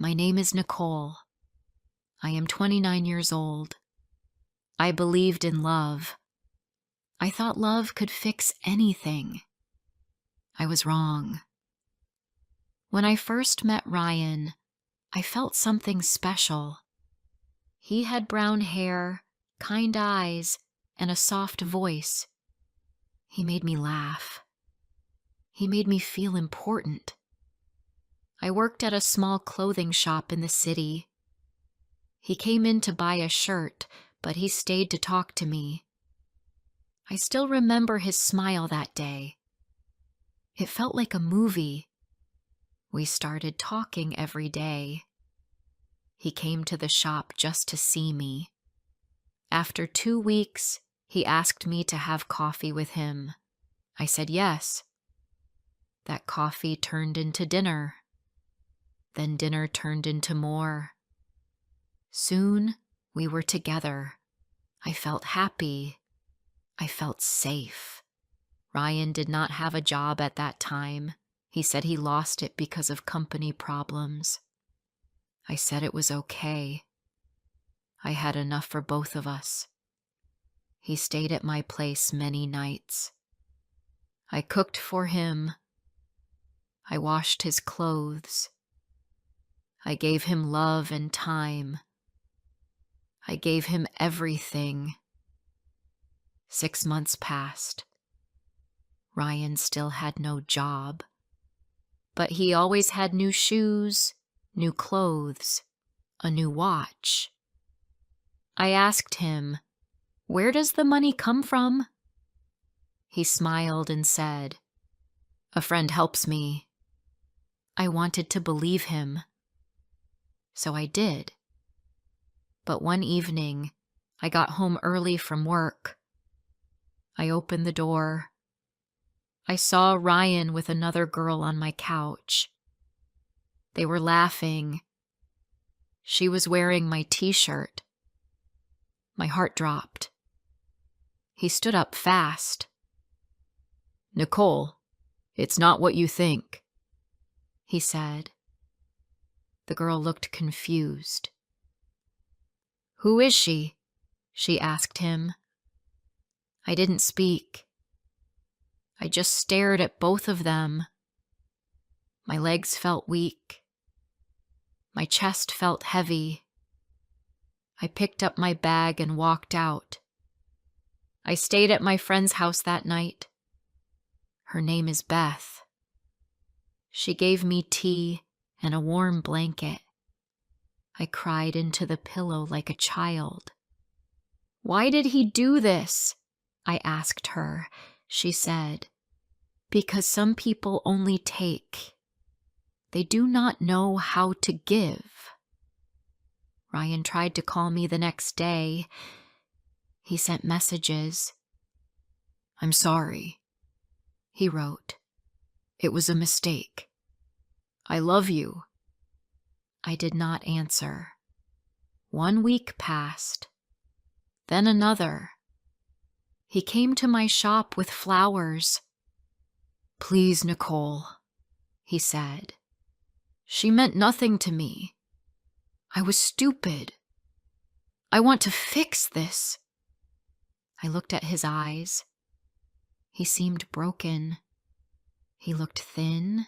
My name is Nicole. I am 29 years old. I believed in love. I thought love could fix anything. I was wrong. When I first met Ryan, I felt something special. He had brown hair, kind eyes, and a soft voice. He made me laugh. He made me feel important. I worked at a small clothing shop in the city. He came in to buy a shirt, but he stayed to talk to me. I still remember his smile that day. It felt like a movie. We started talking every day. He came to the shop just to see me. After 2 weeks, he asked me to have coffee with him. I said yes. That coffee turned into dinner. Then dinner turned into more. Soon, we were together. I felt happy. I felt safe. Ryan did not have a job at that time. He said he lost it because of company problems. I said it was okay. I had enough for both of us. He stayed at my place many nights. I cooked for him. I washed his clothes. I gave him love and time. I gave him everything. 6 months passed. Ryan still had no job, but he always had new shoes, new clothes, a new watch. I asked him, "Where does the money come from?" He smiled and said, "A friend helps me." I wanted to believe him. So I did. But one evening, I got home early from work. I opened the door. I saw Ryan with another girl on my couch. They were laughing. She was wearing my t-shirt. My heart dropped. He stood up fast. "Nicole, it's not what you think," he said. The girl looked confused. "Who is she?" she asked him. I didn't speak. I just stared at both of them. My legs felt weak. My chest felt heavy. I picked up my bag and walked out. I stayed at my friend's house that night. Her name is Beth. She gave me tea and a warm blanket. I cried into the pillow like a child. "Why did he do this?" I asked her. She said, "Because some people only take. They do not know how to give." Ryan tried to call me the next day. He sent messages. "I'm sorry," he wrote. "It was a mistake. I love you." I did not answer. 1 week passed. Then another. He came to my shop with flowers. "Please, Nicole," he said. "She meant nothing to me. I was stupid. I want to fix this." I looked at his eyes. He seemed broken. He looked thin.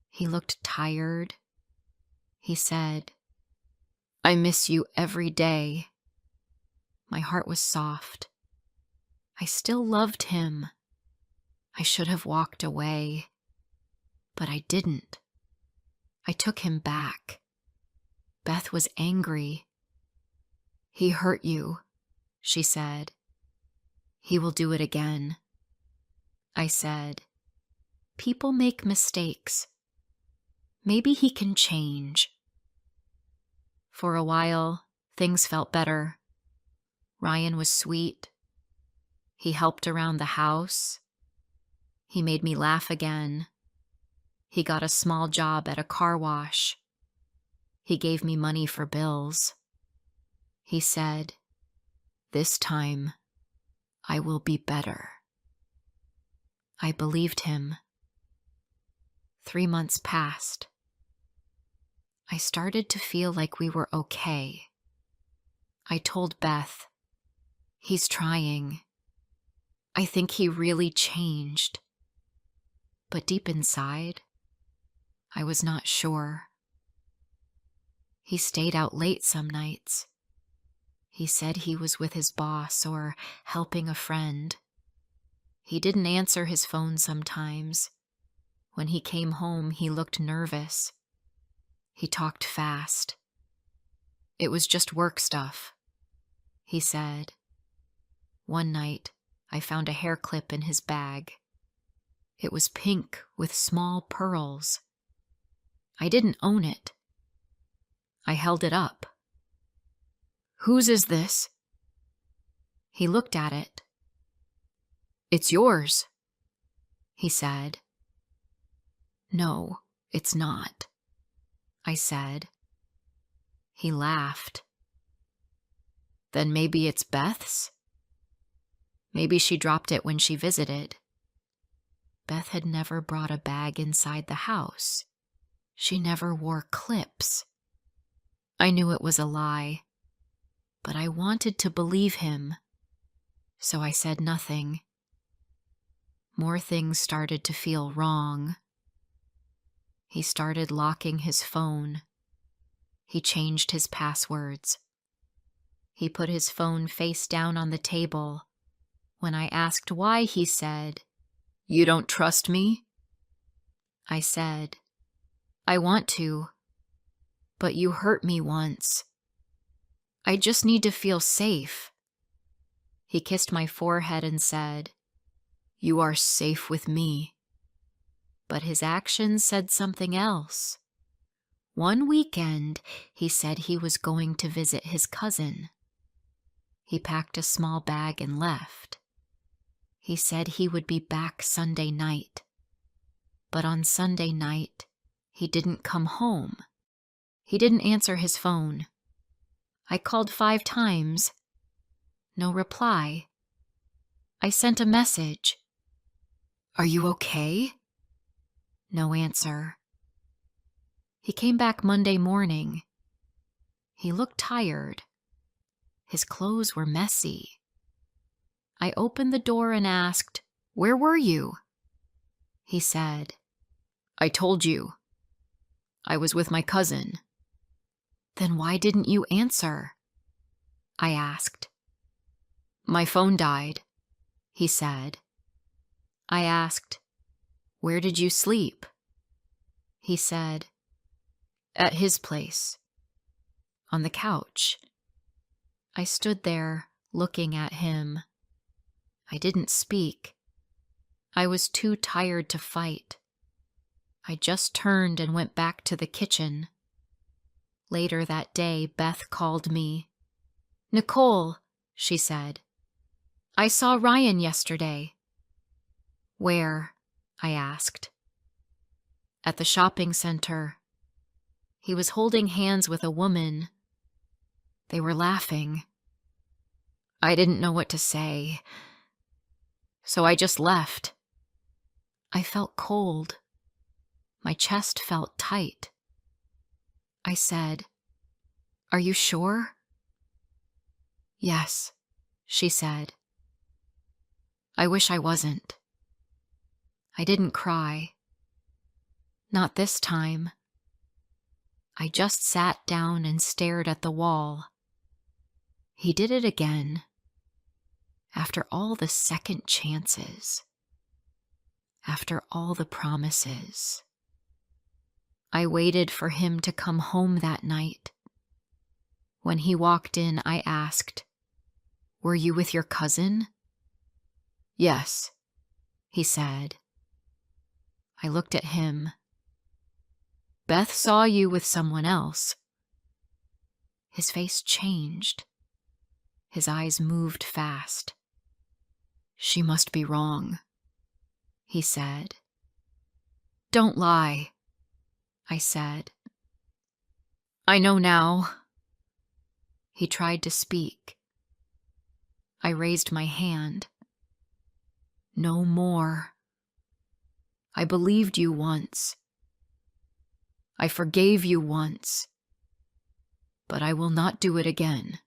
He looked tired. He said, "I miss you every day." My heart was soft. I still loved him. I should have walked away, but I didn't. I took him back. Beth was angry. "He hurt you," she said. "He will do it again." I said, "People make mistakes. Maybe he can change." For a while, things felt better. Ryan was sweet. He helped around the house. He made me laugh again. He got a small job at a car wash. He gave me money for bills. He said, "This time, I will be better." I believed him. 3 months passed. I started to feel like we were okay. I told Beth, "He's trying. I think he really changed." But deep inside, I was not sure. He stayed out late some nights. He said he was with his boss or helping a friend. He didn't answer his phone sometimes. When he came home, he looked nervous. He talked fast. "It was just work stuff," he said. One night, I found a hair clip in his bag. It was pink with small pearls. I didn't own it. I held it up. "Whose is this?" He looked at it. "It's yours," he said. "No, it's not," I said. He laughed. "Then maybe it's Beth's? Maybe she dropped it when she visited." Beth had never brought a bag inside the house. She never wore clips. I knew it was a lie, but I wanted to believe him, so I said nothing. More things started to feel wrong. He started locking his phone. He changed his passwords. He put his phone face down on the table. When I asked why, he said, "You don't trust me?" I said, "I want to, but you hurt me once. I just need to feel safe." He kissed my forehead and said, "You are safe with me." But his actions said something else. One weekend, he said he was going to visit his cousin. He packed a small bag and left. He said he would be back Sunday night. But on Sunday night, he didn't come home. He didn't answer his phone. I called 5 times. No reply. I sent a message. "Are you okay?" No answer. He came back Monday morning. He looked tired. His clothes were messy. I opened the door and asked, "Where were you?" He said, "I told you. I was with my cousin." "Then why didn't you answer?" I asked. "My phone died," he said. I asked, "Where did you sleep?" He said, "At his place, on the couch." I stood there, looking at him. I didn't speak. I was too tired to fight. I just turned and went back to the kitchen. Later that day, Beth called me. "Nicole," she said, "I saw Ryan yesterday." "Where?" I asked. "At the shopping center. He was holding hands with a woman. They were laughing. I didn't know what to say, so I just left." I felt cold. My chest felt tight. I said, "Are you sure?" "Yes," she said. "I wish I wasn't." I didn't cry. Not this time. I just sat down and stared at the wall. He did it again. After all the second chances. After all the promises. I waited for him to come home that night. When he walked in, I asked, "Were you with your cousin?" "Yes," he said. I looked at him. "Beth saw you with someone else." His face changed. His eyes moved fast. "She must be wrong," he said. "Don't lie," I said. "I know now." He tried to speak. I raised my hand. "No more. I believed you once. I forgave you once, but I will not do it again."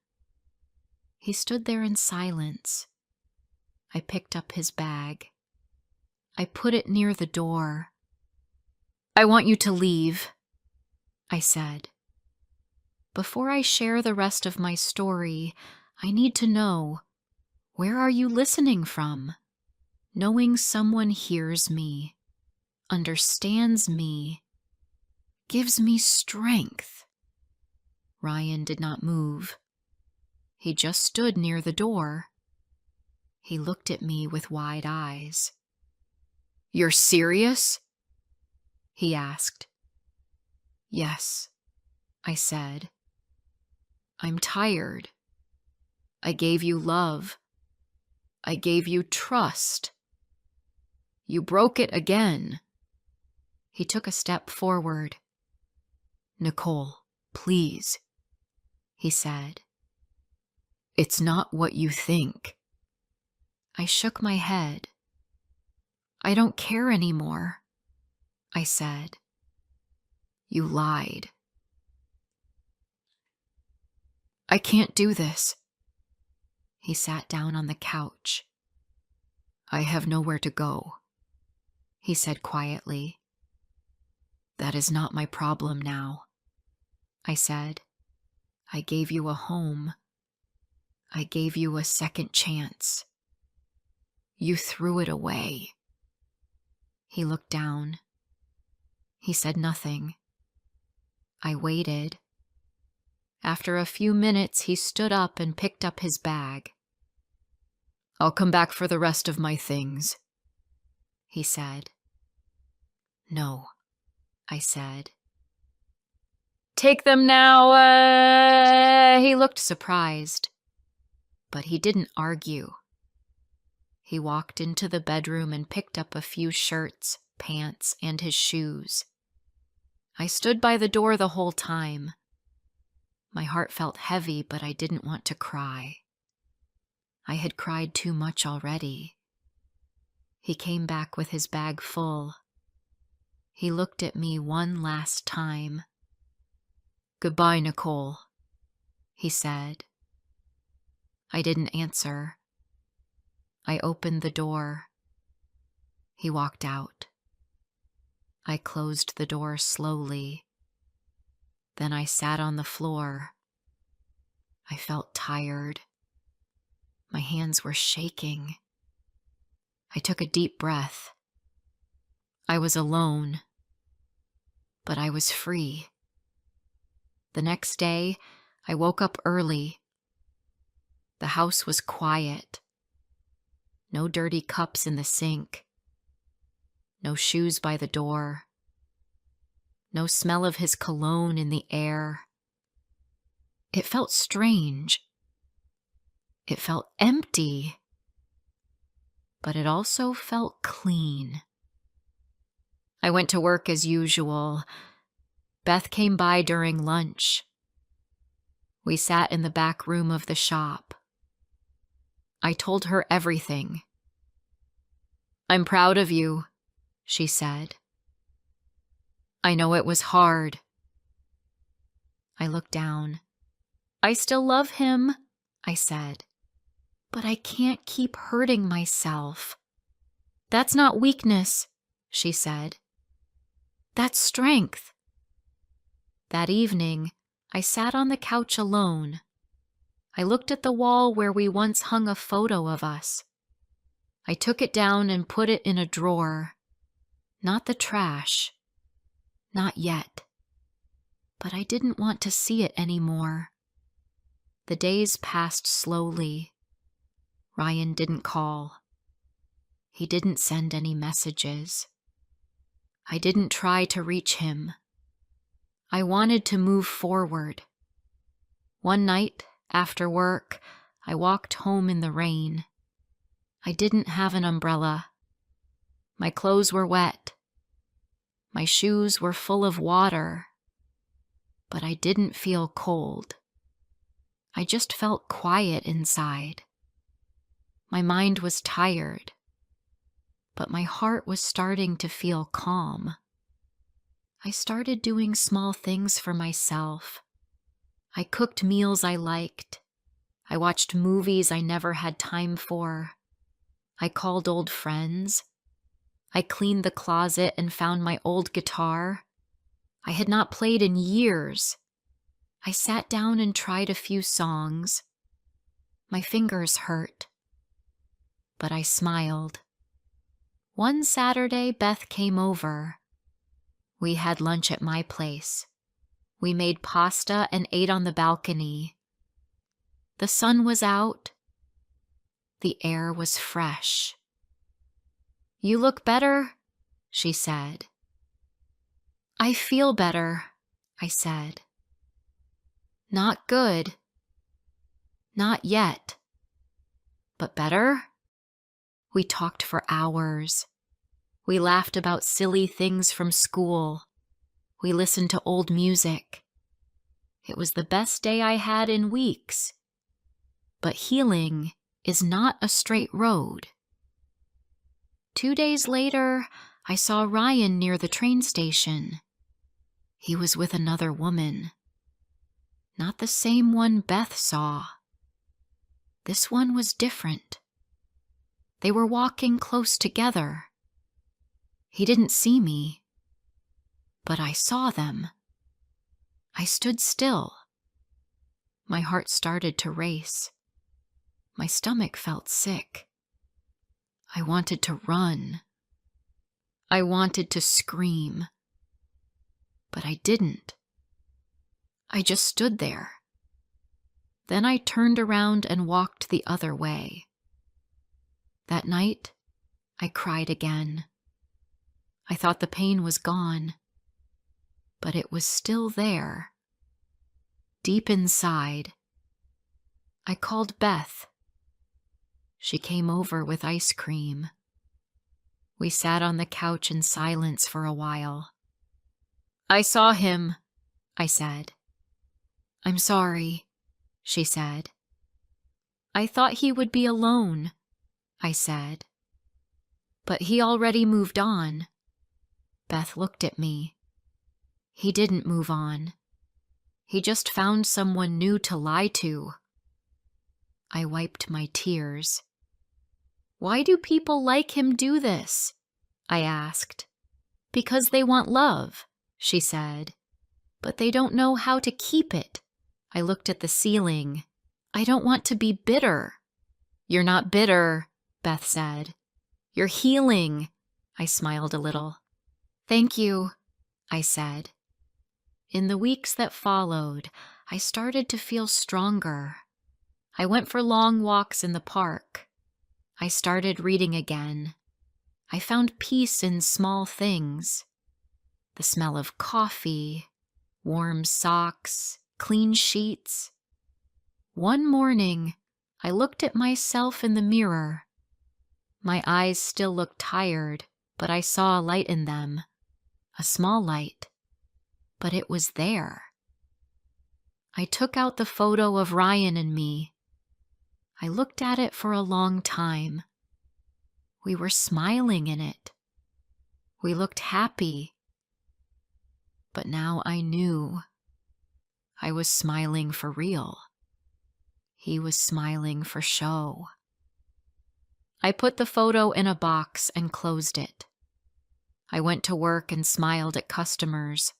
He stood there in silence. I picked up his bag. I put it near the door. "I want you to leave," I said. "Before I share the rest of my story, I need to know, where are you listening from? Knowing someone hears me, understands me, gives me strength." Ryan did not move. He just stood near the door. He looked at me with wide eyes. "You're serious?" he asked. "Yes," I said. "I'm tired. I gave you love. I gave you trust. You broke it again." He took a step forward. "Nicole, please," he said. "It's not what you think." I shook my head. "I don't care anymore," I said. "You lied." "I can't do this." He sat down on the couch. "I have nowhere to go," he said quietly. "That is not my problem now," I said. "I gave you a home. I gave you a second chance. You threw it away." He looked down. He said nothing. I waited. After a few minutes, he stood up and picked up his bag. "I'll come back for the rest of my things," he said. "No," I said. "Take them now." He looked surprised, but he didn't argue. He walked into the bedroom and picked up a few shirts, pants, and his shoes. I stood by the door the whole time. My heart felt heavy, but I didn't want to cry. I had cried too much already. He came back with his bag full. He looked at me one last time. "Goodbye, Nicole," he said. I didn't answer. I opened the door. He walked out. I closed the door slowly. Then I sat on the floor. I felt tired. My hands were shaking. I took a deep breath. I was alone, but I was free. The next day, I woke up early. The house was quiet. No dirty cups in the sink. No shoes by the door. No smell of his cologne in the air. It felt strange. It felt empty. But it also felt clean. I went to work as usual. Beth came by during lunch. We sat in the back room of the shop. I told her everything. "I'm proud of you," she said. "I know it was hard." I looked down. "I still love him," I said, "but I can't keep hurting myself." "That's not weakness," she said. "That's strength." That evening, I sat on the couch alone. I looked at the wall where we once hung a photo of us. I took it down and put it in a drawer. Not the trash. Not yet. But I didn't want to see it anymore. The days passed slowly. Ryan didn't call. He didn't send any messages. I didn't try to reach him. I wanted to move forward. One night, after work, I walked home in the rain. I didn't have an umbrella. My clothes were wet. My shoes were full of water. But I didn't feel cold. I just felt quiet inside. My mind was tired, but my heart was starting to feel calm. I started doing small things for myself. I cooked meals I liked. I watched movies I never had time for. I called old friends. I cleaned the closet and found my old guitar. I had not played in years. I sat down and tried a few songs. My fingers hurt, but I smiled. One Saturday, Beth came over. We had lunch at my place. We made pasta and ate on the balcony. The sun was out. The air was fresh. "You look better," she said. "I feel better," I said. "Not good. Not yet. But better?" We talked for hours. We laughed about silly things from school. We listened to old music. It was the best day I had in weeks. But healing is not a straight road. 2 days later, I saw Ryan near the train station. He was with another woman. Not the same one Beth saw. This one was different. They were walking close together. He didn't see me, but I saw them. I stood still. My heart started to race. My stomach felt sick. I wanted to run. I wanted to scream. But I didn't. I just stood there. Then I turned around and walked the other way. That night, I cried again. I thought the pain was gone, but it was still there. Deep inside. I called Beth. She came over with ice cream. We sat on the couch in silence for a while. "I saw him," I said. "I'm sorry," she said. "I thought he would be alone," I said. "But he already moved on." Beth looked at me. "He didn't move on. He just found someone new to lie to." I wiped my tears. "Why do people like him do this?" I asked. "Because they want love," she said. "But they don't know how to keep it." I looked at the ceiling. "I don't want to be bitter." "You're not bitter," Beth said. "You're healing." I smiled a little. "Thank you," I said. In the weeks that followed, I started to feel stronger. I went for long walks in the park. I started reading again. I found peace in small things. The smell of coffee, warm socks, clean sheets. One morning, I looked at myself in the mirror. My eyes still looked tired, but I saw a light in them. A small light. But it was there. I took out the photo of Ryan and me. I looked at it for a long time. We were smiling in it. We looked happy. But now I knew. I was smiling for real. He was smiling for show. I put the photo in a box and closed it. I went to work and smiled at customers.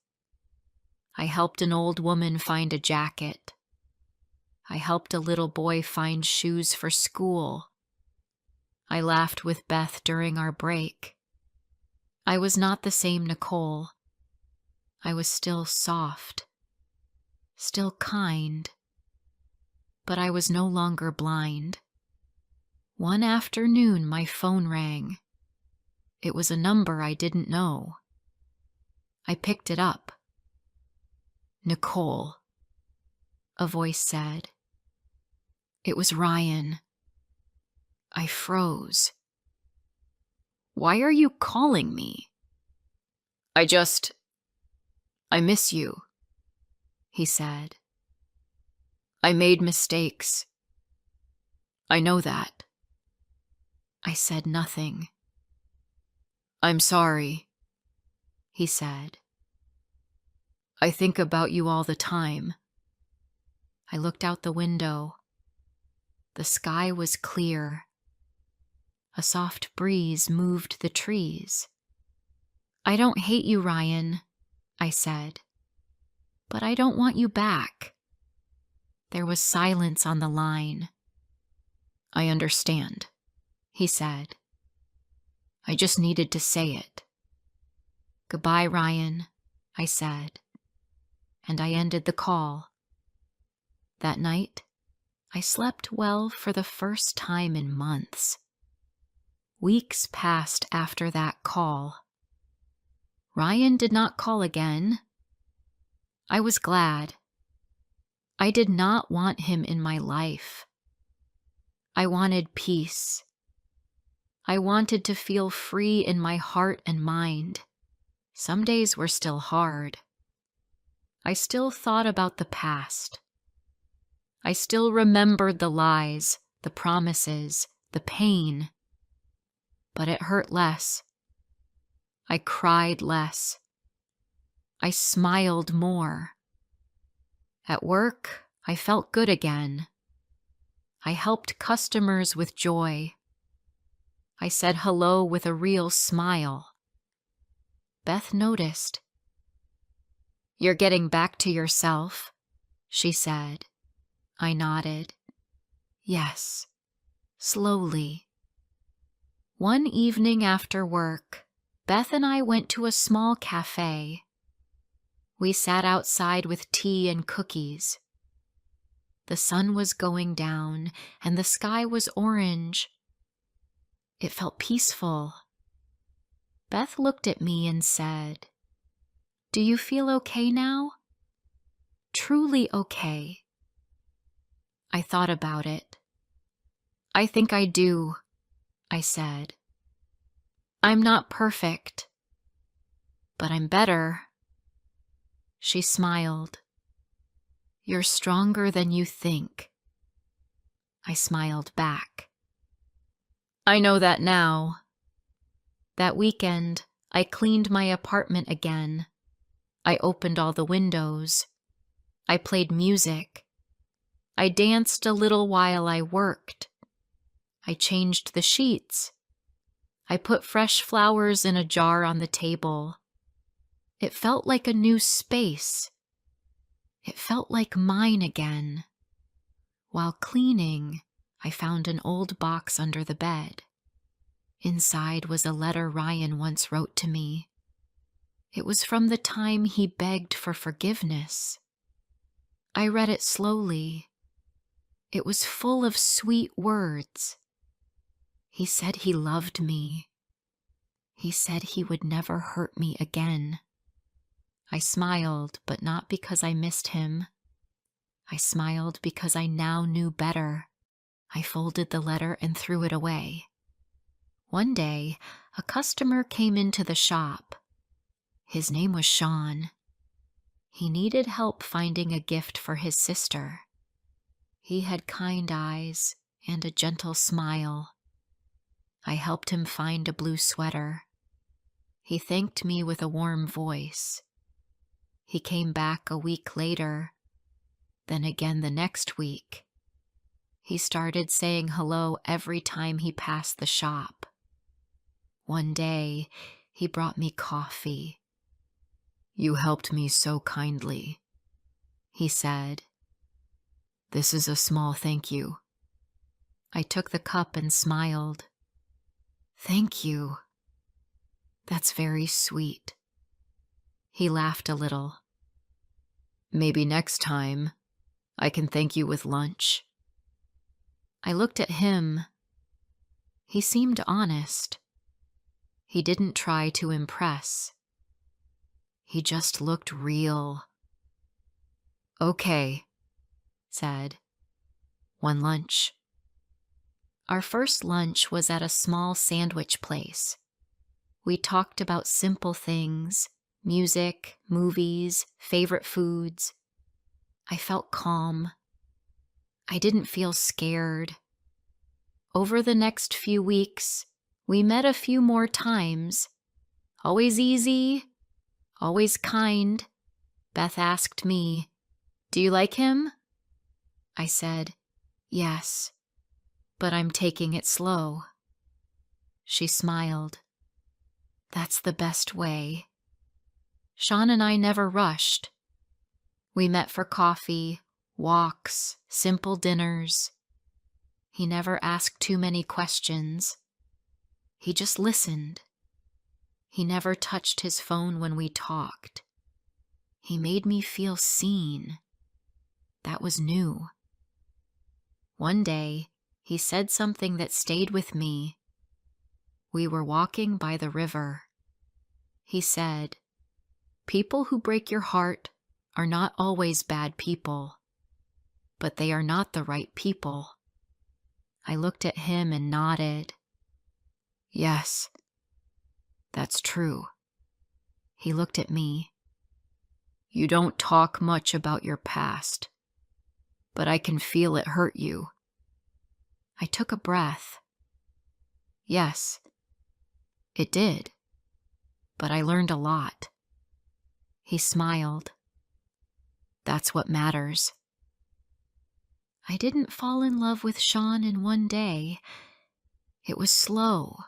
I helped an old woman find a jacket. I helped a little boy find shoes for school. I laughed with Beth during our break. I was not the same Nicole. I was still soft, still kind, but I was no longer blind. One afternoon, my phone rang. It was a number I didn't know. I picked it up. "Nicole," a voice said. It was Ryan. I froze. "Why are you calling me?" I miss you," he said. "I made mistakes. I know that." I said nothing. "I'm sorry," he said. I think about you all the time. I looked out the window. The sky was clear. A soft breeze moved the trees. I don't hate you, Ryan, I said, but I don't want you back. There was silence on the line. I understand, he said. I just needed to say it. Goodbye, Ryan, I said, and I ended the call. That night, I slept well for the first time in months. Weeks passed after that call. Ryan did not call again. I was glad. I did not want him in my life. I wanted peace. I wanted to feel free in my heart and mind. Some days were still hard. I still thought about the past. I still remembered the lies, the promises, the pain. But it hurt less. I cried less. I smiled more. At work, I felt good again. I helped customers with joy. I said hello with a real smile. Beth noticed. You're getting back to yourself, she said. I nodded. Yes, slowly. One evening after work, Beth and I went to a small cafe. We sat outside with tea and cookies. The sun was going down and the sky was orange. It felt peaceful. Beth looked at me and said, "Do you feel okay now?" Truly okay. I thought about it. I think I do, I said. I'm not perfect, but I'm better. She smiled. You're stronger than you think. I smiled back. I know that now. That weekend, I cleaned my apartment again. I opened all the windows. I played music. I danced a little while I worked. I changed the sheets. I put fresh flowers in a jar on the table. It felt like a new space. It felt like mine again. While cleaning, I found an old box under the bed. Inside was a letter Ryan once wrote to me. It was from the time he begged for forgiveness. I read it slowly. It was full of sweet words. He said he loved me. He said he would never hurt me again. I smiled, but not because I missed him. I smiled because I now knew better. I folded the letter and threw it away. One day, a customer came into the shop. His name was Sean. He needed help finding a gift for his sister. He had kind eyes and a gentle smile. I helped him find a blue sweater. He thanked me with a warm voice. He came back a week later, then again the next week. He started saying hello every time he passed the shop. One day, he brought me coffee. You helped me so kindly, he said. This is a small thank you. I took the cup and smiled. Thank you. That's very sweet. He laughed a little. Maybe next time, I can thank you with lunch. I looked at him. He seemed honest. He didn't try to impress. He just looked real. Okay, said. One lunch. Our first lunch was at a small sandwich place. We talked about simple things, music, movies, favorite foods. I felt calm. I didn't feel scared. Over the next few weeks, we met a few more times. Always easy, always kind. Beth asked me, "Do you like him?" I said, "Yes, but I'm taking it slow." She smiled. "That's the best way." Sean and I never rushed. We met for coffee, walks, simple dinners. He never asked too many questions. He just listened. He never touched his phone when we talked. He made me feel seen. That was new. One day, he said something that stayed with me. We were walking by the river. He said, "People who break your heart are not always bad people, but they are not the right people." I looked at him and nodded. "Yes, that's true." He looked at me. "You don't talk much about your past, but I can feel it hurt you." I took a breath. Yes, it did, but I learned a lot. He smiled. "That's what matters." I didn't fall in love with Sean in one day. It was slow,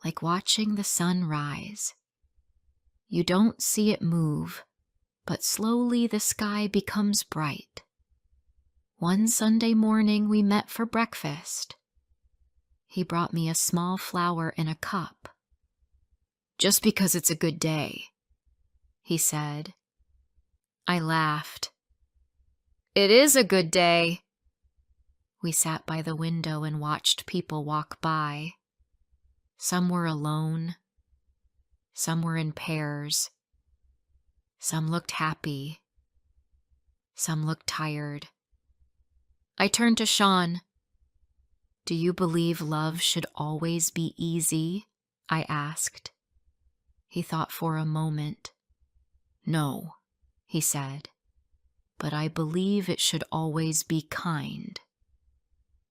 like watching the sun rise. You don't see it move, but slowly the sky becomes bright. One Sunday morning we met for breakfast. He brought me a small flower in a cup. "Just because it's a good day," he said. I laughed. "It is a good day." We sat by the window and watched people walk by. Some were alone. Some were in pairs. Some looked happy. Some looked tired. I turned to Sean. "Do you believe love should always be easy?" I asked. He thought for a moment. "No," he said, "but I believe it should always be kind."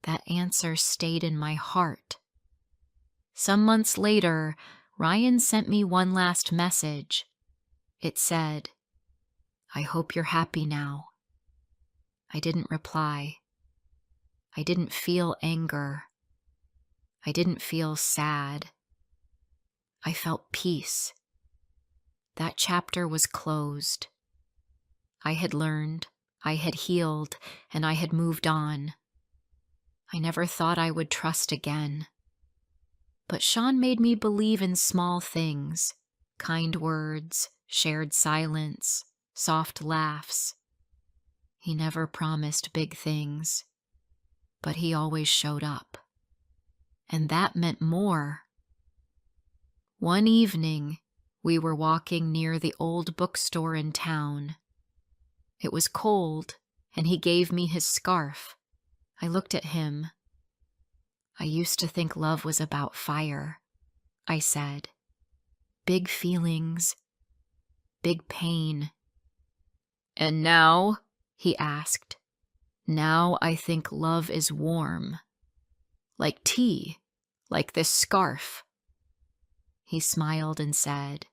That answer stayed in my heart. Some months later, Ryan sent me one last message. It said, "I hope you're happy now." I didn't reply. I didn't feel anger. I didn't feel sad. I felt peace. That chapter was closed. I had learned, I had healed, and I had moved on. I never thought I would trust again. But Sean made me believe in small things, kind words, shared silence, soft laughs. He never promised big things, but he always showed up. And that meant more. One evening, we were walking near the old bookstore in town. It was cold, and he gave me his scarf. I looked at him. "I used to think love was about fire," I said. "Big feelings, big pain." "And now?" he asked. "Now I think love is warm. Like tea, like this scarf." He smiled and said,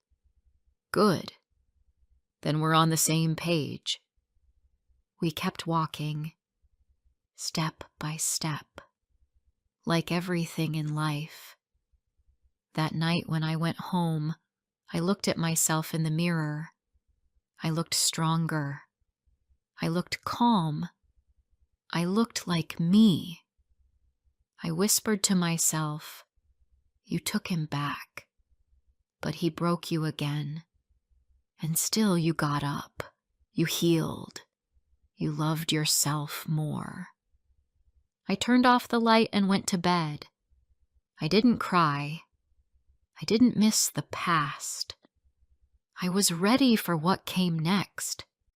"Good. Then we're on the same page." We kept walking, step by step, like everything in life. That night when I went home, I looked at myself in the mirror. I looked stronger. I looked calm. I looked like me. I whispered to myself, "You took him back, but he broke you again. And still you got up. You healed. You loved yourself more." I turned off the light and went to bed. I didn't cry. I didn't miss the past. I was ready for what came next.